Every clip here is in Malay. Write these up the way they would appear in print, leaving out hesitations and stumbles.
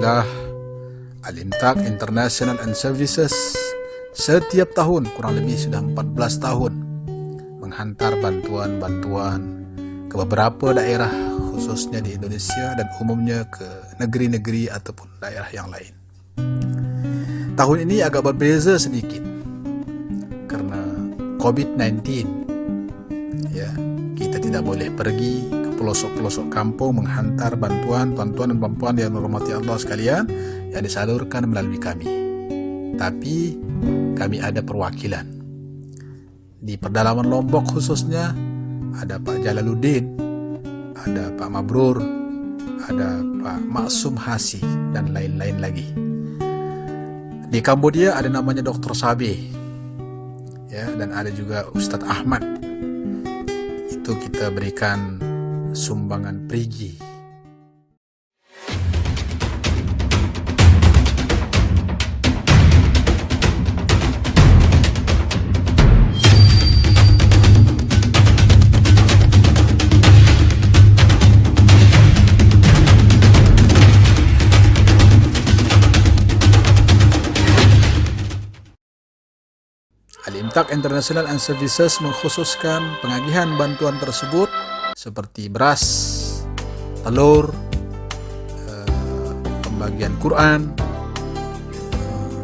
Alhamdulillah, Al-Imtak International and Services setiap tahun, kurang lebih sudah 14 tahun, menghantar bantuan-bantuan ke beberapa daerah, khususnya di Indonesia dan umumnya ke negeri-negeri ataupun daerah yang lain. Tahun ini agak berbeza sedikit karena COVID-19. Ya, kita tidak boleh pergi ke pelosok-pelosok kampung menghantar bantuan tuan-tuan dan puan-puan yang dirahmati Allah sekalian yang disalurkan melalui kami. Tapi kami ada perwakilan di pedalaman Lombok, khususnya ada Pak Jalaluddin, ada Pak Mabrur, ada Pak Maksum Hasi, dan lain-lain lagi. Di Kambodia ada namanya Dr. Sabe, ya, dan ada juga Ustadz Ahmad. Itu kita berikan sumbangan perigi. Al-Imtak International and Services mengkhususkan pengagihan bantuan tersebut seperti beras, telur, pembagian Quran,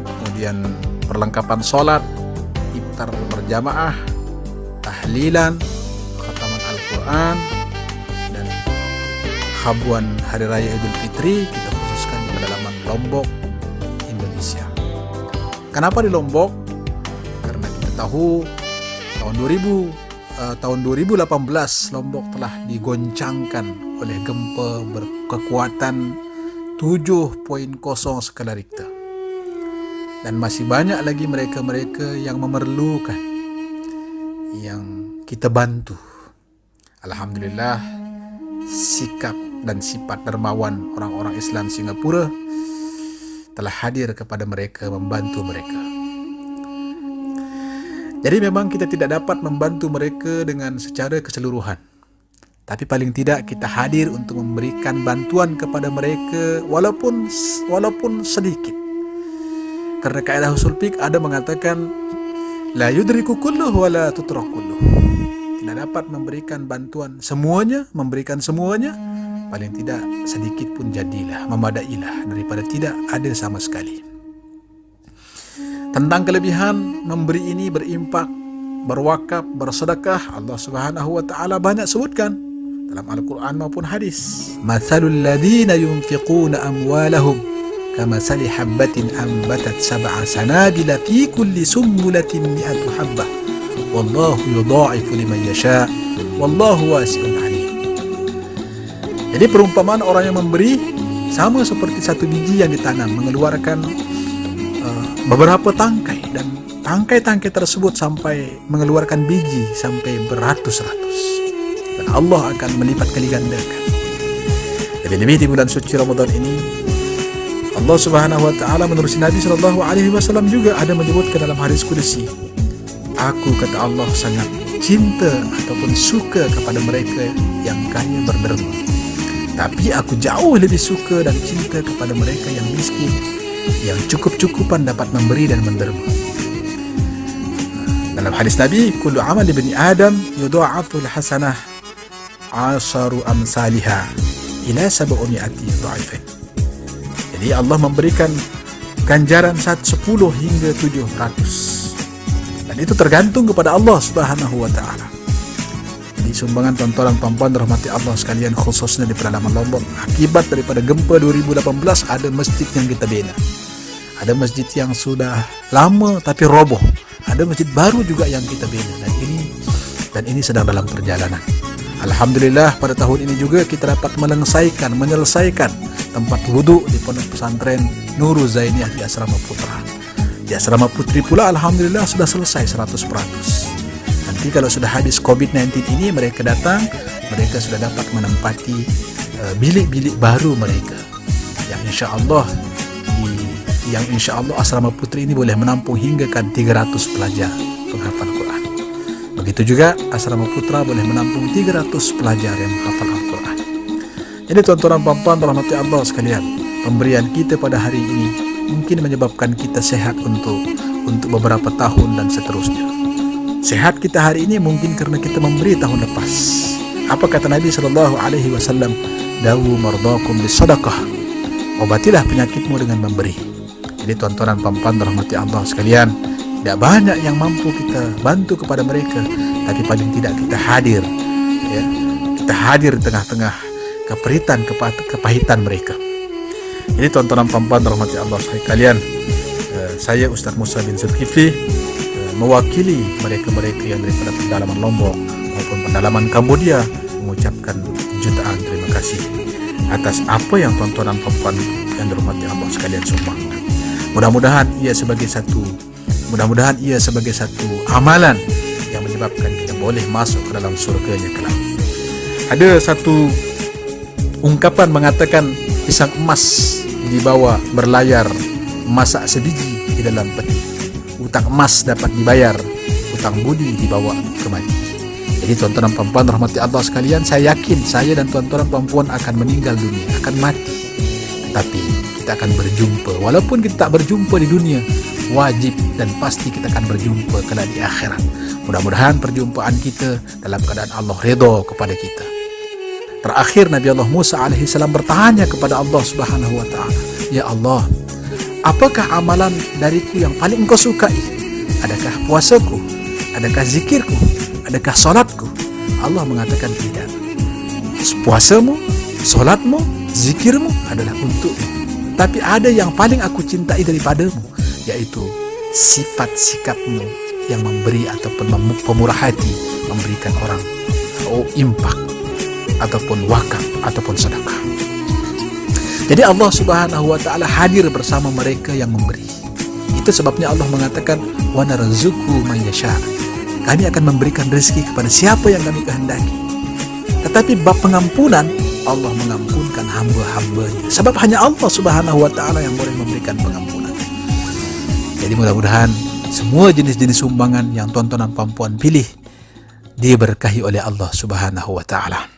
kemudian perlengkapan sholat, iftar berjamaah, tahlilan, khataman Al-Quran, dan habuan Hari Raya Idul Fitri kita khususkan di pedalaman Lombok, Indonesia. Kenapa di Lombok? Tahu tahun 2018 Lombok telah digoncangkan oleh gempa berkekuatan 7.0 skala Richter, dan masih banyak lagi mereka-mereka yang memerlukan, yang kita bantu. Alhamdulillah, sikap dan sifat dermawan orang-orang Islam Singapura telah hadir kepada mereka, membantu mereka. Jadi memang kita tidak dapat membantu mereka dengan secara keseluruhan, tapi paling tidak kita hadir untuk memberikan bantuan kepada mereka walaupun sedikit. Karena kaidah usul fiqh ada mengatakan la yudriku kulluh wa la tutrak kulluh. Tidak dapat memberikan bantuan semuanya, memberikan semuanya, paling tidak sedikit pun jadilah, memadailah daripada tidak ada sama sekali. Tentang kelebihan memberi ini, berimpak, berwakaf, bersedekah, Allah Subhanahu wa taala banyak sebutkan dalam Al-Quran maupun hadis. Mathalul ladzina yunfiquna amwalahum kamathali habbatin anbatat sab'a sanabila fi kulli sumbulatin mi'atu habbah wallahu yudha'ifu liman yasha' wallahu wasi'un 'alim. Jadi perumpamaan orang yang memberi sama seperti satu biji yang ditanam mengeluarkan beberapa tangkai, dan tangkai-tangkai tersebut sampai mengeluarkan biji sampai beratus-ratus, dan Allah akan melipat kali gandakan. Lebih-lebih di bulan suci Ramadan ini, Allah Subhanahu wa taala menerusi Nabi sallallahu alaihi wasallam juga ada menyebutkan dalam hadis qudsi, aku, kata Allah, sangat cinta ataupun suka kepada mereka yang kaya berderma, tapi aku jauh lebih suka dan cinta kepada mereka yang miskin, yang cukup-cukupan dapat memberi dan menderma. Dalam hadis Nabi, kullu amal ibni Adam yudha'aful hasanah 10 amsalihha ila 700 dha'ifin. Jadi Allah memberikan ganjaran 10 hingga 700. Dan itu tergantung kepada Allah Subhanahu wa taala. Jadi sumbangan tuan-tuan dan puan-puan dirahmati Allah sekalian, khususnya di pedalaman Lombok, akibat daripada gempa 2018 ada masjid yang kita bina. Ada masjid yang sudah lama tapi roboh. Ada masjid baru juga yang kita bina, dan ini sedang dalam perjalanan. Alhamdulillah, pada tahun ini juga kita dapat menyelesaikan tempat wudhu di pondok pesantren Nurul Zainiyah di Asrama Putra. Di Asrama Putri pula alhamdulillah sudah selesai 100%. Nanti kalau sudah habis COVID-19 ini mereka datang, mereka sudah dapat menempati bilik-bilik baru mereka yang insya Allah Asrama Putri ini boleh menampung hingga 300 pelajar penghafal Quran. Begitu juga Asrama Putra boleh menampung 300 pelajar yang menghafal Al-Quran. Jadi tuan-tuan dan puan-puan dirahmati Allah sekalian, pemberian kita pada hari ini mungkin menyebabkan kita sehat untuk beberapa tahun dan seterusnya. Sehat kita hari ini mungkin karena kita memberi tahun lepas. Apa kata Nabi SAW? Dawu mardakum bisadaqah. Obatilah penyakitmu dengan memberi. Jadi tuan-tuan dan puan-puan rahmati Allah sekalian, tidak banyak yang mampu kita bantu kepada mereka, tapi paling tidak kita hadir, ya. Kita hadir di tengah-tengah kepahitan mereka. Jadi tuan-tuan dan puan-puan rahmati Allah sekalian, saya Ustaz Musa bin Zulkifli mewakili mereka-mereka yang daripada pedalaman Lombok maupun pedalaman Kambodia mengucapkan jutaan terima kasih atas apa yang tuan-tuan dan puan-puan yang dirahmati Allah sekalian sumbangkan. Mudah-mudahan ia sebagai satu amalan yang menyebabkan kita boleh masuk ke dalam surganya kelak. Ada satu ungkapan mengatakan pisang emas dibawa berlayar, masak sebiji di dalam peti. Utang emas dapat dibayar, utang budi dibawa kemari. Jadi tuan-tuan dan puan-puan rahmati Allah sekalian, saya yakin saya dan tuan-tuan dan puan-puan akan meninggal dunia, akan mati. Tetapi kita akan berjumpa. Walaupun kita tak berjumpa di dunia, wajib dan pasti kita akan berjumpa kelak di akhirat. Mudah-mudahan perjumpaan kita dalam keadaan Allah redha kepada kita. Terakhir Nabi Allah Musa AS bertanya kepada Allah Subhanahu wa Ta'ala, ya Allah, apakah amalan dariku yang paling engkau sukai? Adakah puasaku? Adakah zikirku? Adakah solatku? Allah mengatakan tidak. Puasamu, solatmu, zikirmu adalah untukmu. Tapi ada yang paling aku cintai daripadamu, yaitu sifat sikapmu yang memberi ataupun pemurah hati, memberikan orang infak ataupun wakaf ataupun sedekah. Jadi Allah Subhanahu wa Ta'ala hadir bersama mereka yang memberi. Itu sebabnya Allah mengatakan wa narzuqu man yasha. Kami akan memberikan rezeki kepada siapa yang kami kehendaki. Tetapi bab pengampunan, Allah mengampunkan hamba-hambanya. Sebab hanya Allah Subhanahu wa Ta'ala yang boleh memberikan pengampunan. Jadi mudah-mudahan semua jenis-jenis sumbangan yang tuan-tuan dan puan-puan pilih diberkahi oleh Allah Subhanahu wa Ta'ala.